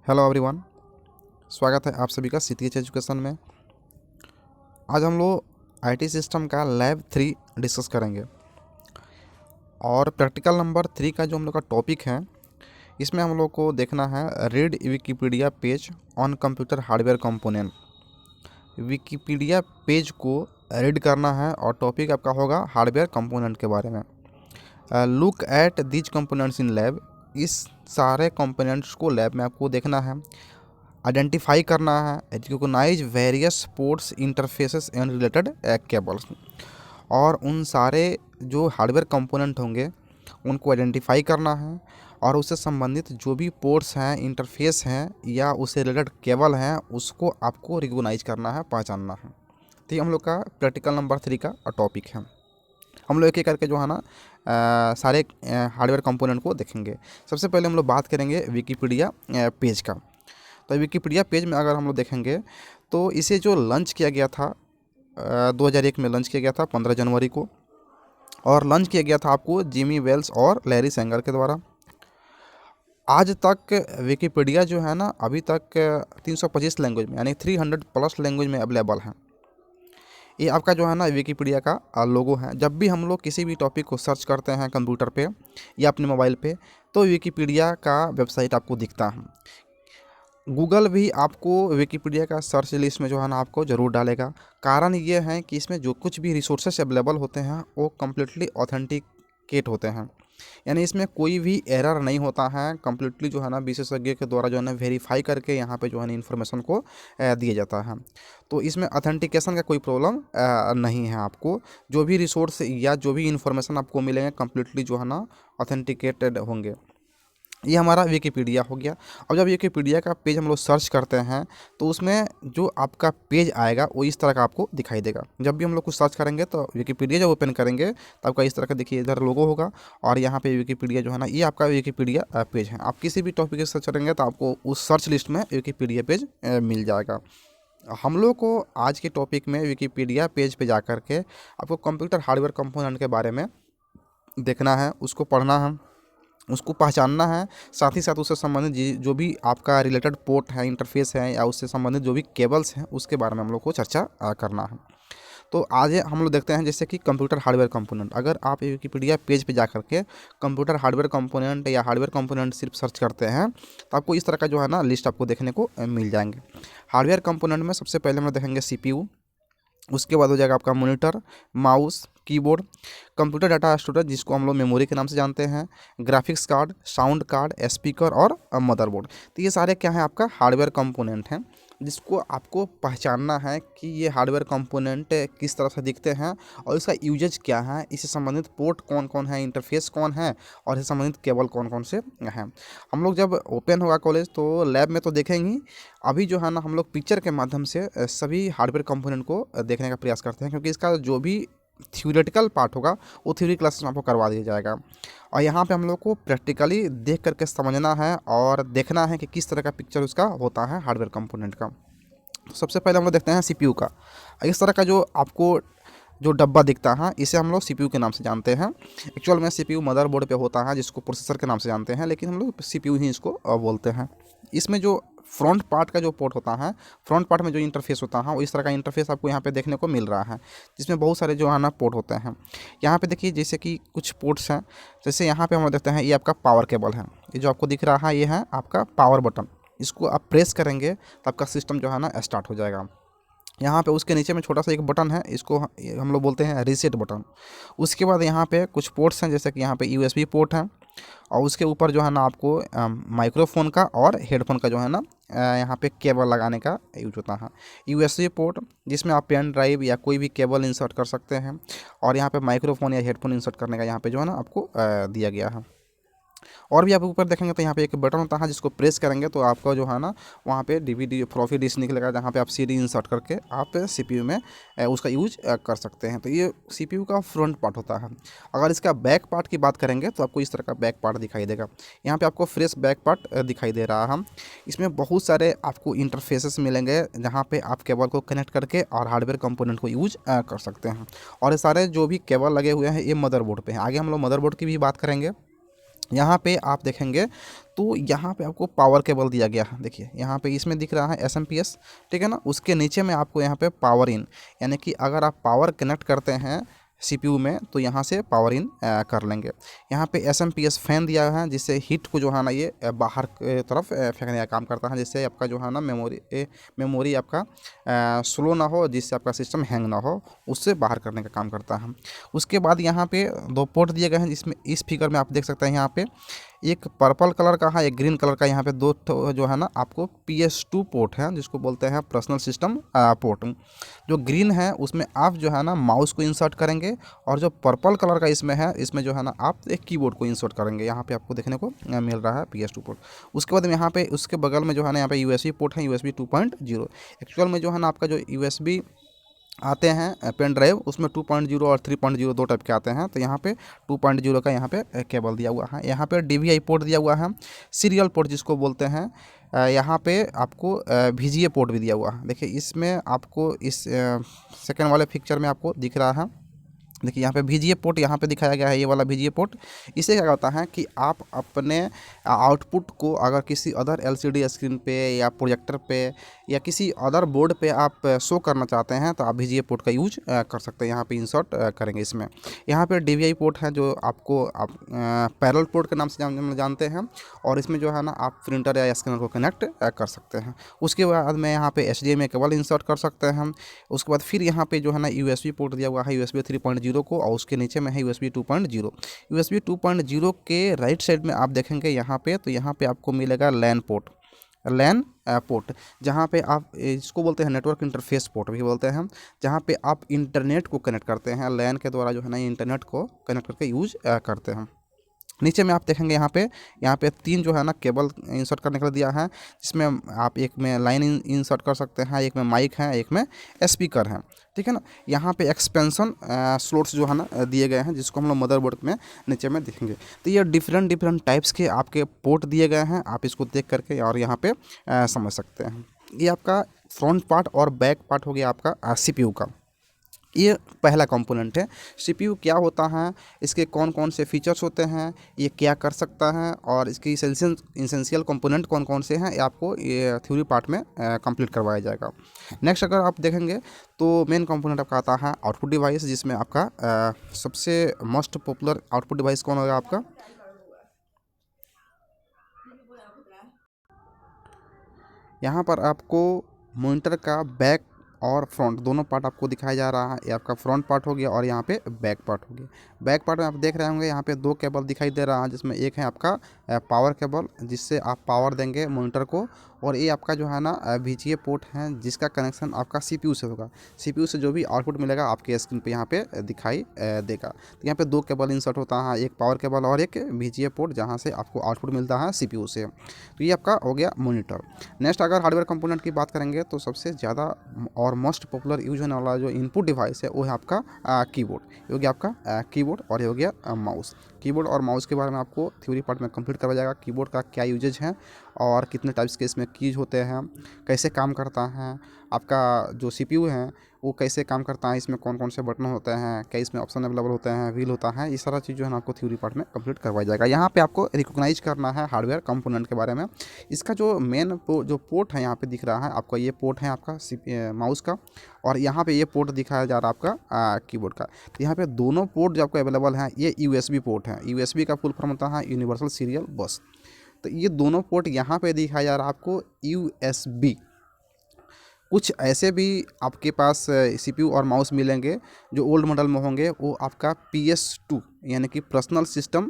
Hello everyone. स्वागत है आप सभी का सीटीएच एजुकेशन में। आज हम लोग आईटी सिस्टम का लैब 3 डिस्कस करेंगे और प्रैक्टिकल नंबर 3 का जो हम लोग का टॉपिक है, इसमें हम लोग को देखना है read Wikipedia page on computer hardware component. Wikipedia page को रीड करना है और टॉपिक आपका होगा हार्डवेयर कंपोनेंट के बारे में। Look at these components in lab. इस सारे कंपोनेंट्स को लैब में आपको देखना है, आइडेंटिफाई करना है, recognise various ports interfaces and related cables. और उन सारे जो हार्डवेयर कंपोनेंट होंगे उनको आइडेंटिफाई करना है और उससे संबंधित जो भी पोर्ट्स हैं, इंटरफेस हैं या उससे रिलेटेड केबल हैं, उसको आपको रिकॉग्नाइज करना है, पहचानना है। तो ये हम लोग का प्रैक्टिकल नंबर 3 का टॉपिक है। हम लोग एक एक करके जो है ना सारे हार्डवेयर कंपोनेंट को देखेंगे। सबसे पहले हम लोग बात करेंगे विकिपीडिया पेज का। तो विकिपीडिया पेज में अगर हम लोग देखेंगे तो इसे जो लॉन्च किया गया था 2001 में लॉन्च किया गया था 15 जनवरी को, और लॉन्च किया गया था आपको जिमी वेल्स और लैरी सेंगर के द्वारा। आज तक विकिपीडिया जो है ना अभी तक 325 लैंग्वेज में यानी 300 प्लस लैंग्वेज में अवेलेबल है। ये आपका जो है ना विकिपीडिया का लोगो है। जब भी हम लोग किसी भी टॉपिक को सर्च करते हैं कंप्यूटर पे या अपने मोबाइल पे, तो विकिपीडिया का वेबसाइट आपको दिखता है। गूगल भी आपको विकिपीडिया का सर्च लिस्ट में जो है ना आपको ज़रूर डालेगा। कारण ये है कि इसमें जो कुछ भी रिसोर्सेस अवेलेबल होते हैं वो कम्प्लीटली ऑथेंटिकेट होते हैं, यानी इसमें कोई भी एरर नहीं होता है। कम्प्लीटली जो है ना विशेषज्ञ के द्वारा जो है ना वेरीफाई करके यहाँ पे जो है ना इन्फॉर्मेशन को दिया जाता है। तो इसमें ऑथेंटिकेशन का कोई प्रॉब्लम नहीं है। आपको जो भी रिसोर्स या जो भी इन्फॉर्मेशन आपको मिलेंगे कम्प्लीटली जो है ना ऑथेंटिकेटेड होंगे। ये हमारा विकिपीडिया हो गया। अब जब विकिपीडिया का पेज हम लोग सर्च करते हैं तो उसमें जो आपका पेज आएगा वो इस तरह का आपको दिखाई देगा। जब भी हम लोग कुछ सर्च करेंगे तो विकिपीडिया जब ओपन करेंगे तो आपका इस तरह का देखिए इधर लोगो होगा और यहाँ पे विकिपीडिया जो है ना ये आपका विकिपीडिया पेज है। आप किसी भी टॉपिक से सर्च करेंगे तो आपको उस सर्च लिस्ट में विकिपीडिया पेज मिल जाएगा। हम लोग को आज के टॉपिक में विकिपीडिया पेज पे जा कर के आपको कंप्यूटर हार्डवेयर कंपोनेंट के बारे में देखना है, उसको पढ़ना है, उसको पहचानना है। साथ ही साथ उससे संबंधित जो भी आपका रिलेटेड पोर्ट है, इंटरफेस है या उससे संबंधित जो भी केबल्स हैं उसके बारे में हम लोग को चर्चा करना है। तो आज हम लोग देखते हैं जैसे कि कंप्यूटर हार्डवेयर कंपोनेंट। अगर आप विकिपीडिया पेज पे जा करके कंप्यूटर हार्डवेयर कंपोनेंट या हार्डवेयर कंपोनेंट सिर्फ सर्च करते हैं तो आपको इस तरह का जो है ना लिस्ट आपको देखने को मिल जाएंगे। हार्डवेयर कंपोनेंट में सबसे पहले हम लोग देखेंगे सीपीयू, उसके बाद हो जाएगा आपका monitor, mouse, keyboard, computer data storage जिसको हम लोग मेमोरी के नाम से जानते हैं, graphics card, sound card, speaker और मदरबोर्ड। तो ये सारे क्या है आपका हार्डवेयर कंपोनेंट हैं जिसको आपको पहचानना है कि ये हार्डवेयर कंपोनेंट किस तरह से दिखते हैं और इसका यूजेज क्या है, इससे संबंधित पोर्ट कौन कौन है, इंटरफेस कौन है और इससे संबंधित केबल कौन कौन से हैं। हम लोग जब ओपन होगा कॉलेज तो लैब में तो देखेंगे ही। अभी जो है ना हम लोग पिक्चर के माध्यम से सभी हार्डवेयर कंपोनेंट को देखने का प्रयास करते हैं, क्योंकि इसका जो भी थ्योरेटिकल पार्ट होगा वो थ्योरी क्लासेस में आपको करवा दिया जाएगा और यहाँ पे हम लोग को प्रैक्टिकली देख करके समझना है और देखना है कि किस तरह का पिक्चर उसका होता है हार्डवेयर कंपोनेंट का। तो सबसे पहले हम लोग देखते हैं सीपीयू का। इस तरह का जो आपको जो डब्बा दिखता है इसे हम लोग सीपीयू के नाम से जानते हैं। एक्चुअल में सीपीयू मदरबोर्ड पे होता है जिसको प्रोसेसर के नाम से जानते हैं, लेकिन हम लोग सीपीयू ही इसको बोलते हैं। इसमें जो फ्रंट पार्ट का जो पोर्ट होता है, फ्रंट पार्ट में जो इंटरफेस होता है वो इस तरह का इंटरफेस आपको यहाँ पे देखने को मिल रहा है, जिसमें बहुत सारे जो है ना पोर्ट होते हैं। यहाँ पे देखिए जैसे कि कुछ पोर्ट्स हैं, जैसे यहाँ पे हम लोग देखते हैं ये आपका पावर केबल है। ये जो आपको दिख रहा है ये है आपका पावर बटन। इसको आप प्रेस करेंगे तो आपका सिस्टम जो है ना स्टार्ट हो जाएगा। यहाँ पे उसके नीचे में छोटा सा एक बटन है, इसको हम लोग बोलते हैं रीसेट बटन। उसके बाद यहाँ पे कुछ पोर्ट्स हैं, जैसे कि यहाँ पे यूएसबी पोर्ट है और उसके ऊपर जो है ना आपको माइक्रोफोन का और हेडफोन का जो है ना यहाँ पे केबल लगाने का यूज होता है। यूएसबी पोर्ट जिसमें आप पेन ड्राइव या कोई भी केबल इंसर्ट कर सकते हैं, और यहाँ पे माइक्रोफोन या हेडफोन इंसर्ट करने का यहाँ पे जो है ना आपको दिया गया है। और भी आप ऊपर देखेंगे तो यहाँ पे एक बटन होता है जिसको प्रेस करेंगे तो आपका जो है ना वहाँ पे डीवीडी फ्लॉपी डिस्क निकलेगा, जहाँ पे आप सीडी इंसर्ट करके आप सीपीयू में उसका यूज कर सकते हैं। तो ये सीपीयू का फ्रंट पार्ट होता है। अगर इसका बैक पार्ट की बात करेंगे तो आपको इस तरह का बैक पार्ट दिखाई देगा। यहाँ पे आपको फ्रेश बैक पार्ट दिखाई दे रहा है। इसमें बहुत सारे आपको इंटरफेसेस मिलेंगे जहाँ पे आप केबल को कनेक्ट करके और हार्डवेयर कंपोनेंट को यूज कर सकते हैं। और ये सारे जो भी केबल लगे हुए हैं ये मदरबोर्ड पे हैं। आगे हम लोग मदरबोर्ड की भी बात करेंगे। यहाँ पे आप देखेंगे तो यहाँ पे आपको पावर केबल दिया गया है। देखिए यहाँ पे इसमें दिख रहा है एसएमपीएस, ठीक है ना। उसके नीचे में आपको यहाँ पे पावर इन, यानी कि अगर आप पावर कनेक्ट करते हैं सीपीयू में तो यहाँ से पावर इन कर लेंगे। यहाँ पे एसएमपीएस फैन दिया है जिससे हीट को जो है ना ये बाहर की तरफ फेंकने का काम करता है, जिससे आपका जो है ना मेमोरी आपका स्लो ना हो, जिससे आपका सिस्टम हैंग ना हो, उससे बाहर करने का काम करता है। उसके बाद यहाँ पे दो पोर्ट दिए गए हैं, जिसमें इस फिगर में आप देख सकते हैं यहाँ पे एक पर्पल कलर का है, एक ग्रीन कलर का। यहाँ पे दो जो है ना आपको PS2 पोर्ट है, जिसको बोलते हैं पर्सनल सिस्टम पोर्ट। जो ग्रीन है उसमें आप जो है ना माउस को इंसर्ट करेंगे, और जो पर्पल कलर का इसमें है, इसमें जो है ना आप एक कीबोर्ड को इंसर्ट करेंगे। यहाँ पे आपको देखने को मिल रहा है PS2 पोर्ट। उसके बाद में यहाँ पे उसके बगल में जो है ना यहाँ पे USB पोर्ट है, USB 2.0। एक्चुअल में जो है ना आपका जो USB आते हैं पेन ड्राइव, उसमें 2.0 और 3.0 दो टाइप के आते हैं। तो यहाँ पे 2.0 का यहाँ पे केबल दिया हुआ है। यहाँ पे DVI पोर्ट दिया हुआ है, सीरियल पोर्ट जिसको बोलते हैं। यहाँ पे आपको VGA पोर्ट भी दिया हुआ है। देखिए इसमें आपको इस सेकेंड वाले पिक्चर में आपको दिख रहा है। देखिए यहाँ पे VGA पोर्ट यहाँ पे दिखाया गया है, ये वाला VGA पोर्ट। इससे क्या होता है कि आप अपने आउटपुट को अगर किसी अदर LCD स्क्रीन पे या प्रोजेक्टर पे या किसी अदर बोर्ड पे आप शो करना चाहते हैं तो आप VGA पोर्ट का यूज कर सकते हैं। यहाँ पे इंसर्ट करेंगे इसमें। यहाँ पे DVI पोर्ट है जो आपको आप पैरेलल पोर्ट के नाम से जानते हैं, और इसमें जो है ना आप प्रिंटर या स्कैनर को कनेक्ट कर सकते हैं। उसके बाद में यहाँ पे HDMI केबल इंसर्ट कर सकते हैं। उसके बाद फिर यहाँ पे जो है ना USB पोर्ट दिया हुआ है, USB 3.0 को, और उसके नीचे में है USB 2.0। USB 2.0 के राइट साइड में आप देखेंगे यहाँ पे, तो यहाँ पे आपको मिलेगा लैन पोर्ट, जहाँ पे आप इसको बोलते हैं नेटवर्क इंटरफेस पोर्ट भी बोलते हैं, जहाँ पे आप इंटरनेट को कनेक्ट करते हैं। लैन के द्वारा जो है ना इंटरनेट को कनेक्ट करके यूज करते हैं। नीचे में आप देखेंगे यहाँ पे तीन जो है ना केबल इंसर्ट करने के लिए दिया है, जिसमें आप एक में लाइन इंसर्ट कर सकते हैं, एक में माइक है, एक में स्पीकर है, ठीक है ना। यहाँ पे एक्सपेंशन स्लॉट्स जो है ना दिए गए हैं, जिसको हम लोग मदरबोर्ड में नीचे में देखेंगे। तो ये डिफरेंट टाइप्स के आपके पोर्ट दिए गए हैं, आप इसको देख करके और यहाँ पे समझ सकते हैं। ये आपका फ्रंट पार्ट और बैक पार्ट हो गया आपका CPU का। ये पहला कंपोनेंट है। CPU क्या होता है, इसके कौन कौन से फीचर्स होते हैं, ये क्या कर सकता है, और इसकी इसेंशियल कंपोनेंट कौन कौन से हैं, ये आपको ये थ्योरी पार्ट में कंप्लीट करवाया जाएगा। नेक्स्ट अगर आप देखेंगे तो मेन कंपोनेंट आपका आता है आउटपुट डिवाइस, जिसमें आपका सबसे मोस्ट पॉपुलर आउटपुट डिवाइस कौन होगा आपका। यहाँ पर आपको मॉनिटर का बैक और फ्रंट दोनों पार्ट आपको दिखाया जा रहा है। ये आपका फ्रंट पार्ट हो गया और यहाँ पे बैक पार्ट हो गया। बैक पार्ट में आप देख रहे होंगे यहाँ पे दो केबल दिखाई दे रहा है, जिसमें एक है आपका पावर केबल, जिससे आप पावर देंगे मॉनिटर को, और ये आपका जो है ना VGA पोर्ट है, जिसका कनेक्शन आपका CPU से होगा। CPU से जो भी आउटपुट मिलेगा आपके स्क्रीन पे यहाँ पे दिखाई देगा। तो यहाँ पे दो केबल इंसर्ट होता है, एक पावर केबल और एक VGA पोर्ट, जहाँ से आपको आउटपुट मिलता है CPU से। तो ये आपका हो गया मॉनिटर। नेक्स्ट अगर हार्डवेयर कंपोनेंट की बात करेंगे तो सबसे ज़्यादा और मोस्ट पॉपुलर यूज होने वाला जो इनपुट डिवाइस है वो है आपका कीबोर्ड। ये हो गया आपका कीबोर्ड, और ये हो गया माउस। कीबोर्ड और माउस के बारे में आपको थ्योरी पार्ट में कंप्लीट करवाया जाएगा। कीबोर्ड का क्या यूजेज है और कितने टाइप्स के इसमें कीज होते हैं, कैसे काम करता है, आपका जो CPU है वो कैसे काम करता है, इसमें कौन कौन से बटन होते हैं, क्या इसमें ऑप्शन अवेलेबल होते हैं, व्हील होता है, ये सारा चीज़ जो है ना आपको थ्योरी पार्ट में कंप्लीट करवाया जाएगा। यहाँ पे आपको रिकॉग्नाइज करना है हार्डवेयर कंपोनेंट के बारे में। इसका जो मेन जो पोर्ट है यहाँ पे दिख रहा है आपका, ये पोर्ट है आपका माउस का, और यहाँ पे ये पोर्ट दिखाया जा रहा है आपका कीबोर्ड का। तो यहाँ पे दोनों पोर्ट जो आपको अवेलेबल हैं ये USB पोर्ट है। USB का फुल फॉर्म होता है यूनिवर्सल सीरियल बस। तो ये दोनों पोर्ट यहाँ पे दिखाया जा रहा है आपको USB। कुछ ऐसे भी आपके पास CPU और माउस मिलेंगे जो ओल्ड मॉडल में होंगे, वो आपका PS2 यानी कि पर्सनल सिस्टम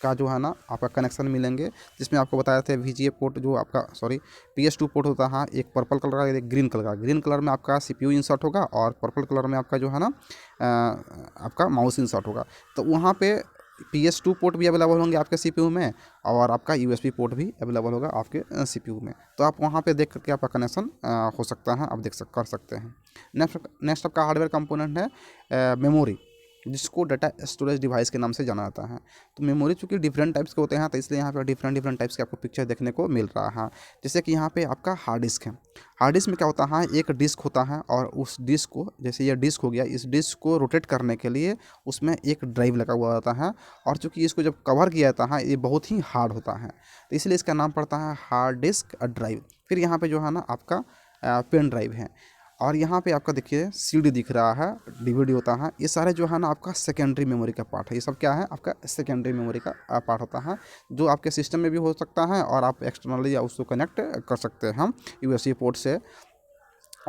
का जो है ना आपका कनेक्शन मिलेंगे, जिसमें आपको बताया था VGA पोर्ट जो आपका PS2 पोर्ट होता है, एक पर्पल कलर का, एक ग्रीन कलर का। ग्रीन कलर में आपका CPU इंसर्ट होगा और पर्पल कलर में आपका जो है ना आपका माउस इंसर्ट होगा। तो वहाँ पे PS2 पोर्ट भी अवेलेबल होंगे आपके CPU में, और आपका USB पोर्ट भी अवेलेबल होगा आपके CPU में। तो आप वहाँ पे देख करके आपका कनेक्शन हो सकता है, आप कर सकते हैं। नेक्स्ट आपका हार्डवेयर कंपोनेंट है मेमोरी। जिसको डाटा स्टोरेज डिवाइस के नाम से जाना जाता है। तो मेमोरी चूँकि डिफरेंट टाइप्स के होते हैं, तो इसलिए यहाँ पे डिफरेंट डिफरेंट टाइप्स के आपको पिक्चर देखने को मिल रहा है। जैसे कि यहाँ पे आपका हार्ड डिस्क है। हार्ड डिस्क में क्या होता है, एक डिस्क होता है और उस डिस्क को, जैसे ये डिस्क हो गया, इस डिस्क को रोटेट करने के लिए उसमें एक ड्राइव लगा हुआ होता है, और चूँकि इसको जब कवर किया जाता है ये बहुत ही हार्ड होता है, तो इसलिए इसका नाम पड़ता है हार्ड डिस्क ड्राइव। फिर यहाँ पे जो है ना आपका पेन ड्राइव है, और यहाँ पे आपका देखिए सीडी दिख रहा है, डीवीडी होता है। ये सारे जो है ना आपका सेकेंडरी मेमोरी का पार्ट है। ये सब क्या है, आपका सेकेंडरी मेमोरी का पार्ट होता है, जो आपके सिस्टम में भी हो सकता है और आप एक्सटर्नली या उसको कनेक्ट कर सकते हैं हम यूएसबी पोर्ट से।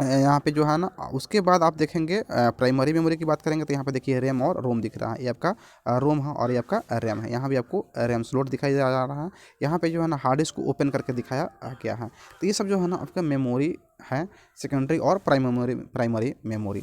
यहाँ पे जो है ना, उसके बाद आप देखेंगे प्राइमरी मेमोरी की बात करेंगे तो यहाँ पे देखिए रैम और रोम दिख रहा है। ये आपका रोम है और ये आपका रैम है। यहाँ भी आपको रैम स्लॉट दिखाई जा रहा है। यहाँ पे जो है ना हार्ड डिस्क को ओपन करके दिखाया गया है। तो ये सब जो है ना आपका मेमोरी है, सेकेंडरी और प्राइमरी मेमोरी।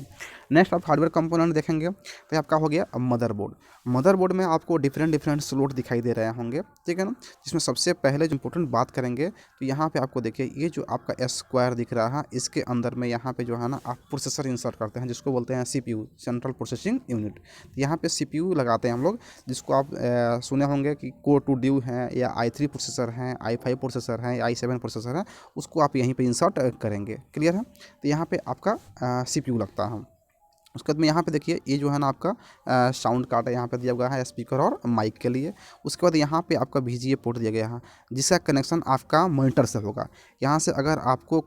नेक्स्ट आप हार्डवेयर कंपोनेंट देखेंगे तो आपका हो गया मदरबोर्ड। मदरबोर्ड में आपको डिफरेंट डिफरेंट स्लॉट दिखाई दे रहे होंगे, ठीक है ना। जिसमें सबसे पहले जो इंपॉर्टेंट बात करेंगे तो यहाँ पे आपको देखिए ये जो आपका स्क्वायर दिख रहा है, इसके अंदर में यहाँ पे जो है ना आप प्रोसेसर इंसर्ट करते हैं, जिसको बोलते हैं सीपीयू, सेंट्रल प्रोसेसिंग यूनिट। तो यहाँ पे सीपीयू लगाते हैं हम लोग, जिसको आप सुने होंगे कि कोर 2 ड्यू है या i3 प्रोसेसर हैं, i5 प्रोसेसर हैं, i7 प्रोसेसर है, उसको आप यहीं पे इंसर्ट करेंगे। क्लियर है। तो यहाँ पे आपका सीपीयू लगता है। उसके बाद में यहाँ पे देखिए ये जो है ना आपका साउंड कार्ड है, यहाँ पे दिया हुआ है स्पीकर और माइक के लिए। उसके बाद यहाँ पे आपका VGA पोर्ट दिया गया है, जिसका कनेक्शन आपका मॉनिटर से होगा। यहाँ से अगर आपको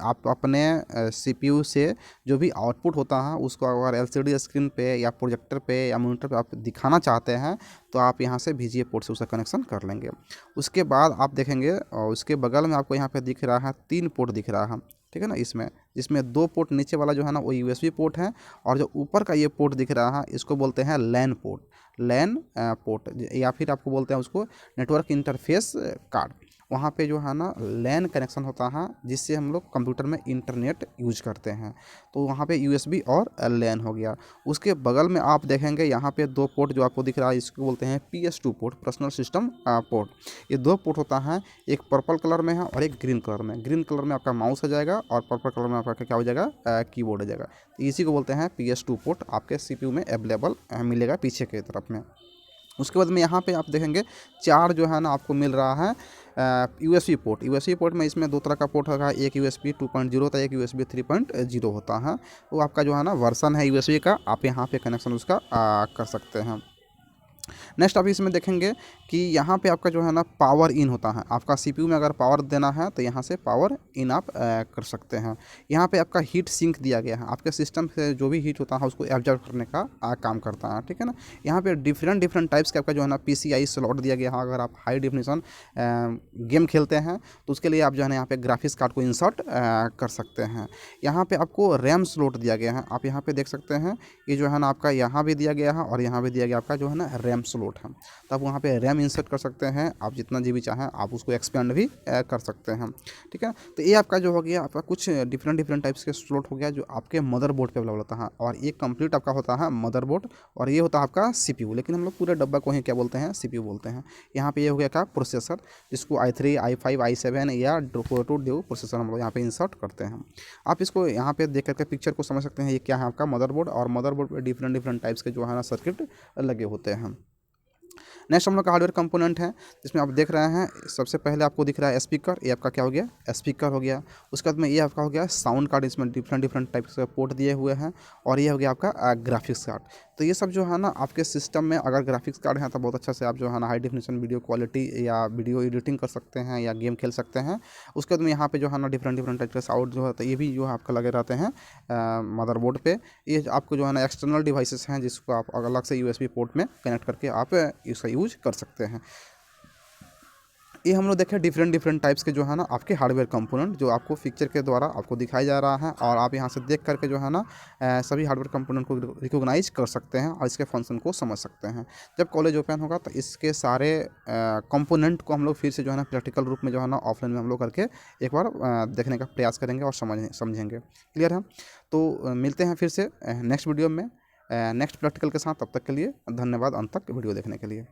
आप अपने CPU से जो भी आउटपुट होता है उसको अगर LCD स्क्रीन पे या प्रोजेक्टर पे या मॉनिटर पे आप दिखाना चाहते हैं तो आप यहाँ से VGA पोर्ट से उसका कनेक्शन कर लेंगे। उसके बाद आप देखेंगे और उसके बगल में आपको यहाँ पे दिख रहा है 3 पोर्ट दिख रहा है, ठीक है ना। इसमें जिसमें 2 पोर्ट नीचे वाला जो है ना वो USB पोर्ट है, और जो ऊपर का ये पोर्ट दिख रहा है इसको बोलते हैं लैन पोर्ट, लैन पोर्ट, या फिर आपको बोलते हैं उसको नेटवर्क इंटरफेस कार्ड। वहाँ पे जो है ना लैन कनेक्शन होता है, जिससे हम लोग कंप्यूटर में इंटरनेट यूज करते हैं। तो वहाँ पे USB और लैन हो गया। उसके बगल में आप देखेंगे यहाँ पे 2 पोर्ट जो आपको दिख रहा है, इसको बोलते हैं PS2 port, personal system port. ये 2 पोर्ट होता है, एक पर्पल कलर में है और एक ग्रीन कलर में। ग्रीन कलर में आपका माउस आ जाएगा और पर्पल कलर में आपका क्या हो जाएगा, कीबोर्ड आ जाएगा। तो इसी को बोलते हैं PS2 पोर्ट, आपके CPU में अवेलेबल मिलेगा पीछे की तरफ में। उसके बाद में यहाँ पे आप देखेंगे 4 जो है ना आपको मिल रहा है USB पोर्ट। USB पोर्ट में इसमें 2 तरह का पोर्ट होगा, एक USB 2.0 होता है, एक USB 3.0 होता है। वो आपका जो है ना वर्सन है USB का, आप यहाँ पे कनेक्शन उसका कर सकते हैं। नेक्स्ट आप इसमें देखेंगे कि यहाँ पे आपका जो है ना पावर इन होता है। आपका CPU में अगर पावर देना है तो यहाँ से पावर इन आप कर सकते हैं। यहाँ पे आपका हीट सिंक दिया गया है, आपके सिस्टम से जो भी हीट होता है उसको एब्जॉर्ब करने का काम करता है, ठीक है ना। यहाँ पे डिफरेंट डिफरेंट टाइप्स के आपका जो है ना PCI स्लॉट दिया गया है। अगर आप हाई डेफिनेशन गेम खेलते हैं तो उसके लिए आप जो है ना यहाँ पे ग्राफिक्स कार्ड को इंसर्ट कर सकते हैं। यहाँ पे आपको रैम स्लॉट दिया गया है, आप यहाँ पे देख सकते हैं। ये जो है ना आपका यहाँ भी दिया गया है और यहाँ भी दिया गया आपका जो है ना रैम स्लॉट है। तो आप वहाँ पे रैम इंसर्ट कर सकते हैं, आप जितना GB चाहें आप उसको एक्सपेंड भी कर सकते हैं, ठीक है। तो ये आपका जो हो गया आपका कुछ डिफरेंट डिफरेंट टाइप्स के स्लॉट हो गया जो आपके मदरबोर्ड पे अवेलेबल होता है। और ये कंप्लीट आपका होता है मदरबोर्ड, और ये होता है आपका CPU, लेकिन हम लोग पूरे डब्बा को ही क्या बोलते हैं, CPU बोलते हैं। यहाँ पे ये हो गया क्या, प्रोसेसर, जिसको i3, i5, i7 या 2 ड्यू प्रोसेसर हम लोग यहाँ पे इंसर्ट करते हैं। आप इसको यहाँ पे देख करके पिक्चर को समझ सकते हैं ये क्या है आपका मदरबोर्ड, और मदरबोर्ड पे डिफरेंट डिफरेंट टाइप्स के जो है ना सर्किट लगे होते हैं। नेक्स्ट हम लोग का हार्डवेयर कंपोनेंट है, जिसमें आप देख रहे हैं सबसे पहले आपको दिख रहा है स्पीकर। ये आपका क्या हो गया, स्पीकर हो गया। उसके बाद में ये आपका हो गया साउंड कार्ड, इसमें डिफरेंट डिफरेंट टाइप्स के पोर्ट दिए हुए हैं। और ये हो गया आपका ग्राफिक्स कार्ड। तो ये सब जो है ना आपके सिस्टम में अगर ग्राफिक्स कार्ड है तो बहुत अच्छा से आप जो है ना हाई डेफिनेशन वीडियो क्वालिटी या वीडियो एडिटिंग कर सकते हैं या गेम खेल सकते हैं। उसके बाद में यहाँ पे जो है ना डिफरेंट डिफरेंट टाइप के साउंड जो है तो ये भी जो है आपका लगे रहते हैं मदरबोर्ड पे। ये आपको जो है ना एक्सटर्नल डिवाइसेस हैं, जिसको आप अलग से USB पोर्ट में कनेक्ट करके आप इसका यूज कर सकते हैं। ये हम लोग देखें डिफरेंट डिफरेंट टाइप्स के जो है ना आपके हार्डवेयर कंपोनेंट जो आपको पिक्चर के द्वारा आपको दिखाया जा रहा है, और आप यहाँ से देख करके जो है ना सभी हार्डवेयर कंपोनेंट को रिकॉग्नाइज कर सकते हैं और इसके फंक्शन को समझ सकते हैं। जब कॉलेज ओपन होगा तो इसके सारे कंपोनेंट को हम लोग फिर से जो है ना प्रैक्टिकल रूप में जो है ना ऑफलाइन में हम लोग करके एक बार देखने का प्रयास करेंगे और समझेंगे। क्लियर है। तो मिलते हैं फिर से नेक्स्ट वीडियो में नेक्स्ट प्रैक्टिकल के साथ। तब तक के लिए धन्यवाद अंत तक वीडियो देखने के लिए।